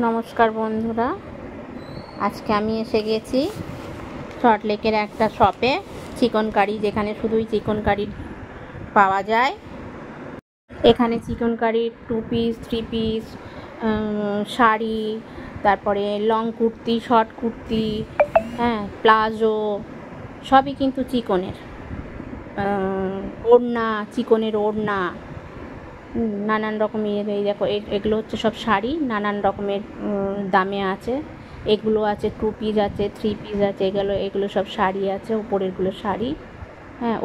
নমস্কার বন্ধুরা, আজকে আমি এসে গেছি সল্টলেকের একটা শপে চিকেন কারি, যেখানে শুধুই চিকেন কারি পাওয়া যায়। এখানে চিকেন কারির 2 পিস 3 পিস শাড়ি, তারপরে long kurti, short kurti, palazzo, সবই কিন্তু চিকনের। ওড়না, চিকনের ওড়না, নানান রকমের। এই দেখো, এগুলো হচ্ছে সব শাড়ি, নানান রকমের দামে আছে। এগুলো আছে 2 পিস আছে, 3 পিস আছে, এগুলো সব শাড়ি আছে। উপরেরগুলো শাড়ি,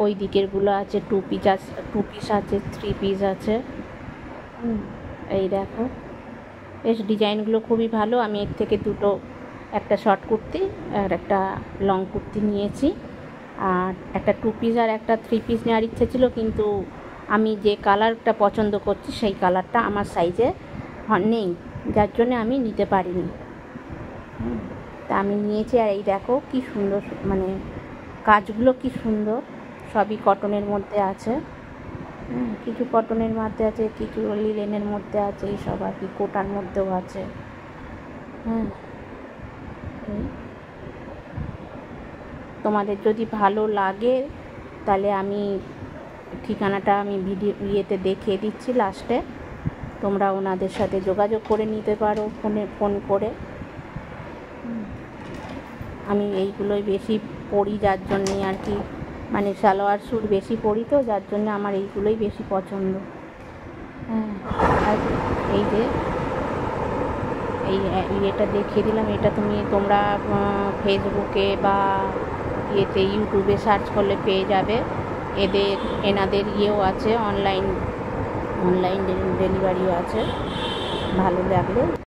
ওই দিকেরগুলো আছে 2 পিস আছে, 2 পিস আছে, 3 পিস আছে। এই দেখো, বেশ ডিজাইনগুলো খুবই ভালো। আমি এর থেকে দুটো, একটা শর্ট কুর্তি আর একটা লং কুর্তি নিয়েছি। আর একটা 2 পিস আর একটা 3 পিস নেওয়ার ইচ্ছে ছিল, কিন্তু আমি যে কালারটা পছন্দ করছি সেই কালারটা আমার সাইজে নেই, যার জন্য আমি নিতে পারিনি। তা আমি নিয়েছি। আর এই দেখো কি সুন্দর, মানে কাজগুলো কি সুন্দর, সবই কটনের মধ্যে আছে। কিছু কটনের মধ্যে আছে, কিছু লিলেনের মধ্যে আছে, এইসব আর কি কোটার মধ্যেও আছে। তোমাদের যদি ভালো লাগে তাহলে আমি ঠিকানাটা আমি ভিডিওতে দেখিয়ে দিচ্ছি লাস্টে, তোমরা ওনাদের সাথে যোগাযোগ করে নিতে পারো ফোন করে। আমি এইগুলোই বেশি পরি, যার জন্যে আর কি, মানে সালোয়ার স্যুট বেশি পরি, তো যার জন্য আমার এইগুলোই বেশি পছন্দ। আর এই যে এটা দেখিয়ে দিলাম, এটা তোমরা ফেসবুকে বা ইউটিউবে সার্চ করলে পেয়ে যাবে। এনাদের ইয়েও আছে, অনলাইন ডেলিভারিও আছে, ভালো লাগলে